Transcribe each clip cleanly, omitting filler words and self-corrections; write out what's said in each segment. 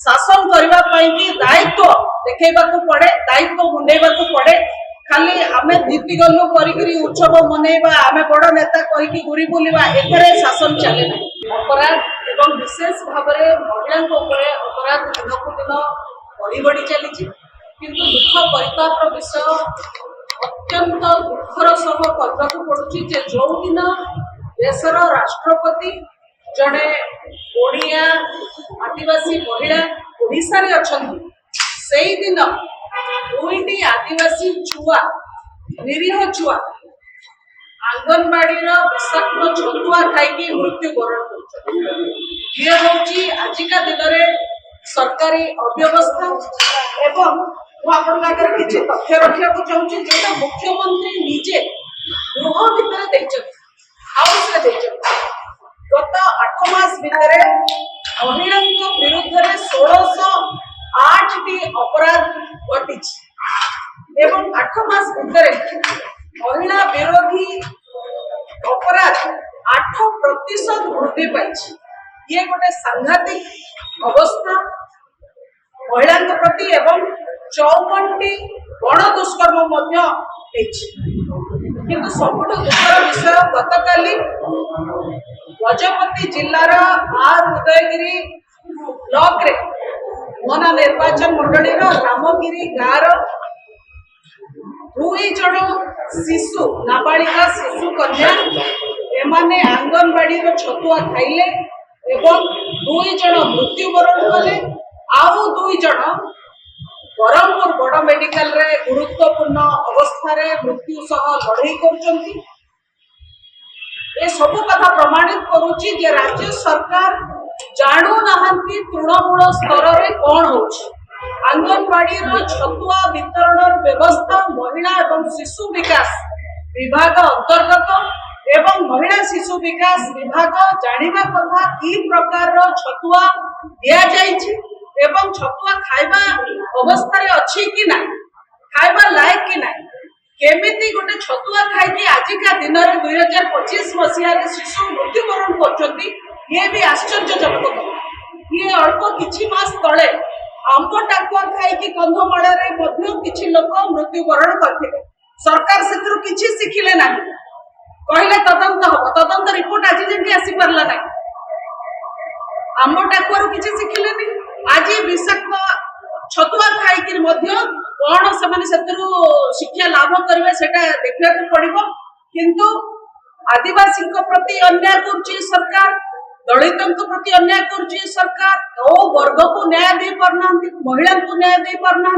शासन करने दायित्व देखा पड़े, दायित्व मुंडेबा पड़े। खाली आम जीति गलु करी उत्सव मनइबा, आम बड़ नेता कहीकि घूरी बुलवा, एथरे शासन चले ना। अपराध एवं विशेष भाव में महिला अपराध दिन को दिन बढ़ी बढ़ी चली, किंतु दुख परितापर विषय अत्यंत दुखर सह कहवा पड़ुछि जे जो दिन देशर राष्ट्रपति जड़े ओडिया आदिवासी महिला ओडिशा रे अछंती, सेई दिन दुईटी आदिवासी छुआ, निरीह छुआ आंगनबाड़ी विषाक्त छतुआ खाई मृत्युवरण कर आजिका दिन में सरकारी अव्यवस्था। एवं किसी तथ्य रखा चाहूँगी जो मुख्यमंत्री निजे गृह भितर गत 8 मास भितर महिला विरुद्ध में 1608 अपराध घटी एवं 8 मास भितर महिला विरोधी अपराध 8% वृद्धि पाई। ये गोटे सांघातिक अवस्था महिला प्रति एवं 54टी गण दुष्कर्म किंतु सबुठ दुखर विषय गतकाली गजपति जिलार आर उदयगिरी ब्लॉक रे मोना निर्वाचन मंडली रामगिरी गाँव दुई जन शिशु नाबालिका शिशु कन्या एमाने आंगनबाड़ी छतुआ खाइले एवं दुई जन मृत्युवरण कले, आउ दुई जन बरहमपुर बड़ मेडिकल रे गुरुत्वपूर्ण अवस्था रे मृत्यु सह लड़ाई करुचंती। ए सब कथा प्रमाणित करुची जे राज्य सरकार जानू नाहंती तृणमूल स्तर रे कौन होची। आंगनबाड़ी छतुआ वितरण व्यवस्था महिला एवं शिशु विकास विभाग अंतर्गत एवं महिला शिशु विकास विभाग जानिबा कथा की प्रकार छतुआ दिया जाइछि एवं छतुआ खाइबा अवस्था रे अछि कि ना, खाइबा लायक कि ना, केमिति गोटे छतुआ खाइकी आजिका दिन रे 2025 मसीहा रे शिशु मृत्युवरण करछंती, ये भी आश्चर्यजनक कथा। ये अल्प किछि मास तळे आंब टाकुआ खाइकी कंधमाला रे मध्य किछि लोक मृत्युवरण करथिले। सरकार सेतरु किछि सिखिले ना, कहले तदंत हो, तदंत रिपोर्ट आज जेंके आसी परला ना। आंब टाकुआरु किछि सिखिलेनी, आज विषाक्त छतुआ खाई कौन से शिक्षा लाभ करेंगे सेटा देखा पड़ो। किंतु आदिवासी प्रति अन्याय करुच्ची सरकार, दलित प्रति अन्याय करुच्ची सरकार, ओ वर्ग को न्याय दे पारना, महिला को न्याय दे पारना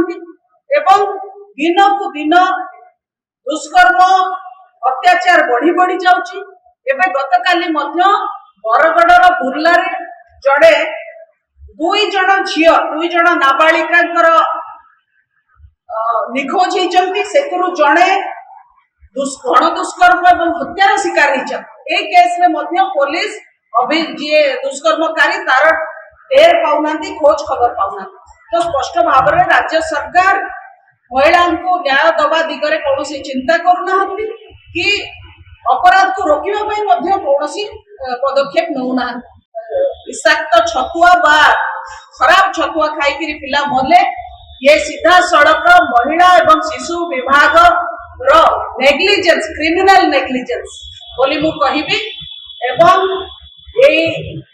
एवं दिन को दिन दुष्कर्म अत्याचार बढ़ी बढ़ी जाउची। एबे गतकाली बरगड़र बुर्ला जड़े दुई जन झियो, दुई जन नाबालिका निखोज होती, जड़े गण दुष्कर्म और हत्यार शिकार होती। ए केस में पुलिस अभी जी दुष्कर्मकारी तार टेर पाऊना, खोज खबर पाऊना। तो स्पष्ट भाव में राज्य सरकार महिला को न्याय दबा दिगरे कौन चिंता करना कि अपराध को रोकने कौन पदक्षेप नौना। विषाक्त छतुआ बा खराब छतुआ खाई पिला मले, ये सीधा सड़क महिला एवं शिशु विभाग रो नेग्लिजेंस, क्रिमिनल नेग्लिजेंस बोली मु कहिबी। एवं ये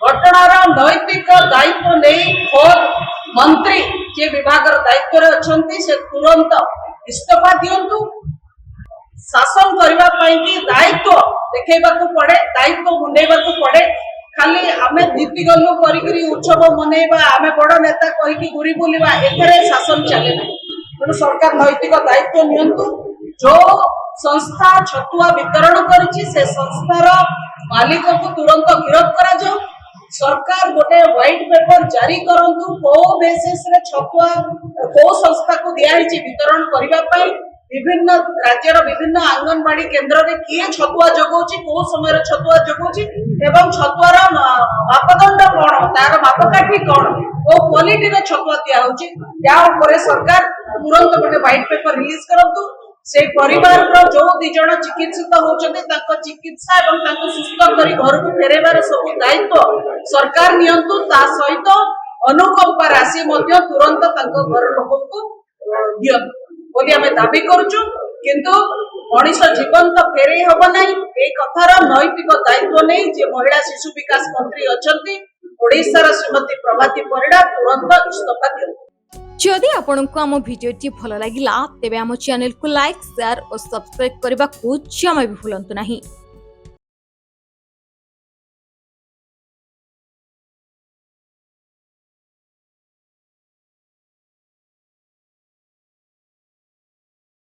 घटनार नैतिक दायित्व नहीं खोद मंत्री जे विभाग दायित्व रे अछंती से तुरंत इस्तीफा दियंतु। शासन करने दायित्व देखा पड़े, दायित्व मुंडेबा पड़े। खाली आम जीति गलु करी उत्सव मनइबा, आम बड़ नेता कहीकि घूरी बुलवा, एथरे शासन चले ना। तेणु सरकार नैतिक दायित्व नियंतु। जो संस्था छतुआ वितरण करिछि से संस्थार मालिक को तुरंत गिरफ्त करा जाऊ। सरकार गोटे व्हाइट पेपर जारी करंतु को बेसिस रे छतुआ को संस्था को दिया वितरण करबा पई। विभिन्न राज्यर विभिन्न आंगनबाड़ी केन्द्र रे किए छतुआ जगौछि, को समय छतुआ जगौछि एवं छतुआर मापदंड कौन, तार मापकाठी कौन, ओ क्वालिटी रे छतुआ दिया होछि। या ऊपर सरकार तुरंत गोटे व्हाइट पेपर रिलीज करंतु। से परिवार रो जो दि जण चिकित्सित होचंते ताको चिकित्सा एवं ताको सुस्थ करी घर को फेरेबार सब दायित्व सरकार नियंतु। ता सहित अनुकंपा राशि मध्य तुरंत तांको घर लोकंकु दियंतु बोली आमे दाबी करूछु किंतु मनीष जीवन तो फेरे हब नहीं ए कथार नैतिक दायित्व नहीं जे महिला शिशु विकास मंत्री अछंती ओडिशार श्रीमती प्रभाती परिडा तुरंत इस्तीफा दियंतु। जदि आपंक आम भिडी भल लगा तेब आम चैनल को लाइक शेयर और सब्सक्राइब करने को जमा भी भूलु नहीं।